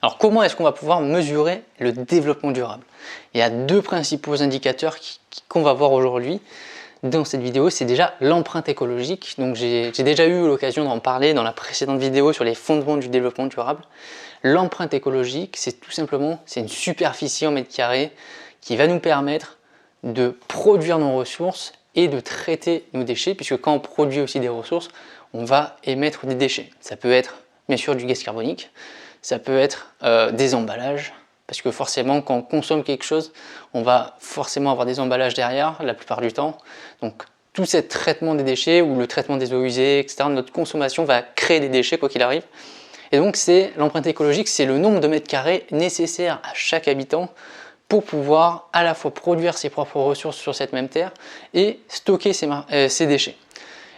Alors comment est-ce qu'on va pouvoir mesurer le développement durable? Il y a deux principaux indicateurs qu'on va voir aujourd'hui dans cette vidéo. C'est déjà l'empreinte écologique. Donc j'ai déjà eu l'occasion d'en parler dans la précédente vidéo sur les fondements du développement durable. L'empreinte écologique, c'est tout simplement une superficie en mètres carrés qui va nous permettre de produire nos ressources et de traiter nos déchets, puisque quand on produit aussi des ressources, on va émettre des déchets. Ça peut être bien sûr du gaz carbonique, ça peut être des emballages, parce que forcément quand on consomme quelque chose, on va forcément avoir des emballages derrière la plupart du temps. Donc tout ce traitement des déchets ou le traitement des eaux usées, etc., notre consommation va créer des déchets quoi qu'il arrive. Et donc c'est l'empreinte écologique, c'est le nombre de mètres carrés nécessaire à chaque habitant pour pouvoir à la fois produire ses propres ressources sur cette même terre et stocker ses déchets.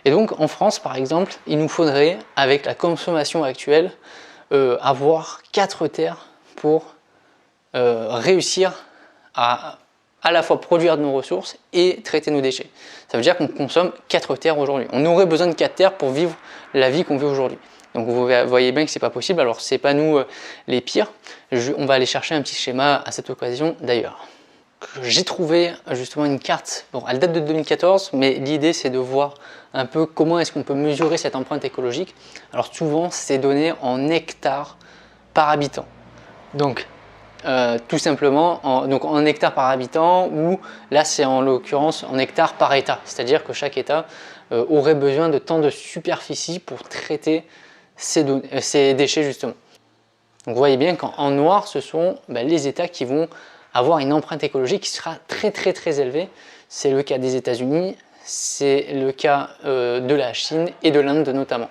Et donc en France par exemple, il nous faudrait, avec la consommation actuelle, avoir 4 terres pour réussir à la fois produire de nos ressources et traiter nos déchets. Ça veut dire qu'on consomme 4 terres aujourd'hui. On aurait besoin de 4 terres pour vivre la vie qu'on vit aujourd'hui. Donc vous voyez bien que c'est pas possible, alors c'est pas nous les pires. On va aller chercher un petit schéma à cette occasion d'ailleurs. J'ai trouvé justement une carte, bon elle date de 2014, mais l'idée c'est de voir un peu comment est-ce qu'on peut mesurer cette empreinte écologique. Alors souvent c'est donné en hectares par habitant. Donc tout simplement en hectares par habitant, ou là c'est en l'occurrence en hectares par État. C'est-à-dire que chaque État aurait besoin de tant de superficie pour traiter ces déchets justement. Donc vous voyez bien qu'en noir, ce sont les États qui vont avoir une empreinte écologique qui sera très élevée. C'est le cas des États-Unis, c'est le cas de la Chine et de l'Inde notamment.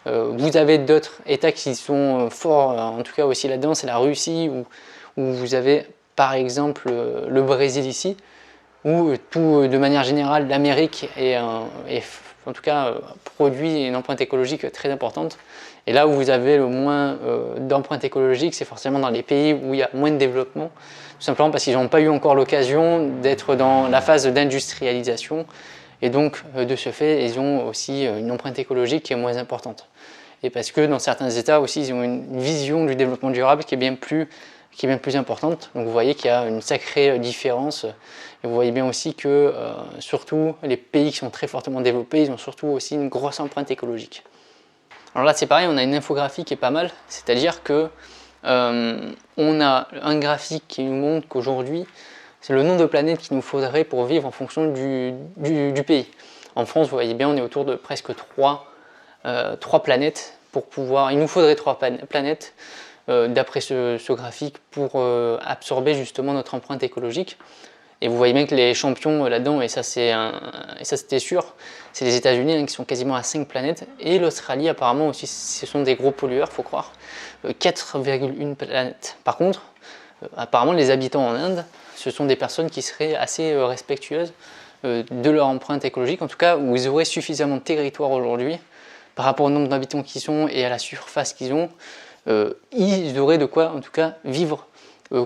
Vous avez d'autres États qui sont forts, en tout cas aussi là-dedans, c'est la Russie, où vous avez par exemple le Brésil ici, où de manière générale l'Amérique est en tout cas produit une empreinte écologique très importante. Et là où vous avez le moins d'empreinte écologique, c'est forcément dans les pays où il y a moins de développement, tout simplement parce qu'ils n'ont pas eu encore l'occasion d'être dans la phase d'industrialisation, et donc de ce fait ils ont aussi une empreinte écologique qui est moins importante. Et parce que dans certains États aussi ils ont une vision du développement durable qui est bien plus importante. Donc vous voyez qu'il y a une sacrée différence, et vous voyez bien aussi que surtout les pays qui sont très fortement développés, ils ont surtout aussi une grosse empreinte écologique. Alors là c'est pareil, on a une infographie qui est pas mal, c'est-à-dire que on a un graphique qui nous montre qu'aujourd'hui c'est le nombre de planètes qu'il nous faudrait pour vivre en fonction du pays. En France, vous voyez bien, on est autour de presque 3 planètes pour pouvoir, il nous faudrait 3 planètes d'après ce graphique pour absorber justement notre empreinte écologique. Et vous voyez bien que les champions là-dedans, et ça c'était sûr, c'est les États-Unis qui sont quasiment à 5 planètes, et l'Australie apparemment aussi, ce sont des gros pollueurs, faut croire, 4,1 planètes. Par contre, apparemment les habitants en Inde, ce sont des personnes qui seraient assez respectueuses de leur empreinte écologique, en tout cas où ils auraient suffisamment de territoire aujourd'hui par rapport au nombre d'habitants qu'ils sont et à la surface qu'ils ont. Ils auraient de quoi en tout cas vivre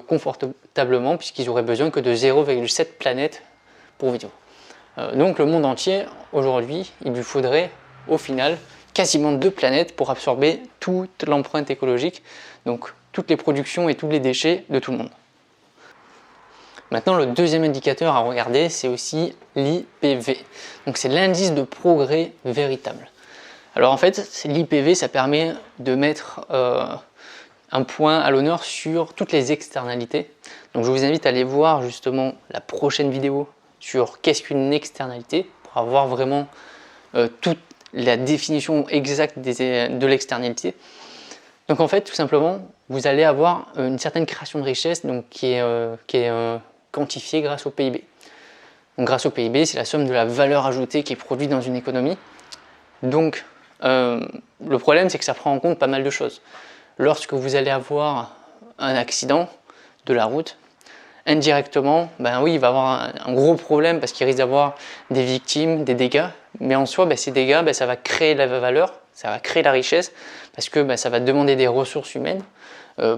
confortablement, puisqu'ils auraient besoin que de 0,7 planètes pour vivre. Donc le monde entier aujourd'hui, il lui faudrait au final quasiment 2 planètes pour absorber toute l'empreinte écologique, donc toutes les productions et tous les déchets de tout le monde. Maintenant, le deuxième indicateur à regarder, c'est aussi l'IPV. Donc c'est l'indice de progrès véritable. Alors en fait, l'IPV, ça permet de mettre un point à l'honneur sur toutes les externalités. Donc je vous invite à aller voir justement la prochaine vidéo sur qu'est-ce qu'une externalité, pour avoir vraiment toute la définition exacte de l'externalité. Donc en fait, tout simplement, vous allez avoir une certaine création de richesse donc, qui est quantifiée grâce au PIB. Donc grâce au PIB, c'est la somme de la valeur ajoutée qui est produite dans une économie. Donc le problème, c'est que ça prend en compte pas mal de choses. Lorsque vous allez avoir un accident de la route, indirectement, oui, il va avoir un gros problème parce qu'il risque d'avoir des victimes, des dégâts, mais en soi, ces dégâts, ça va créer la valeur, ça va créer la richesse, parce que ça va demander des ressources humaines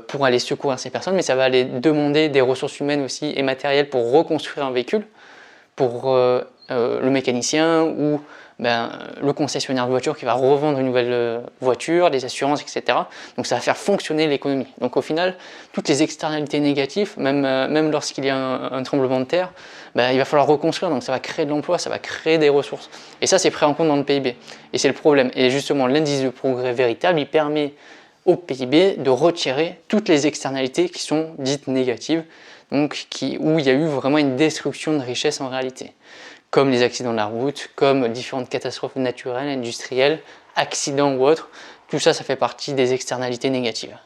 pour aller secourir ces personnes, mais ça va aller demander des ressources humaines aussi et matérielles pour reconstruire un véhicule, pour le mécanicien ou le concessionnaire de voiture qui va revendre une nouvelle voiture, les assurances, etc. Donc ça va faire fonctionner l'économie. Donc au final, toutes les externalités négatives, même lorsqu'il y a un tremblement de terre, il va falloir reconstruire, donc ça va créer de l'emploi, ça va créer des ressources. Et ça, c'est pris en compte dans le PIB. Et c'est le problème. Et justement, l'indice de progrès véritable, il permet au PIB de retirer toutes les externalités qui sont dites négatives, donc où il y a eu vraiment une destruction de richesse en réalité, comme les accidents de la route, comme différentes catastrophes naturelles, industrielles, accidents ou autres. Tout ça, ça fait partie des externalités négatives.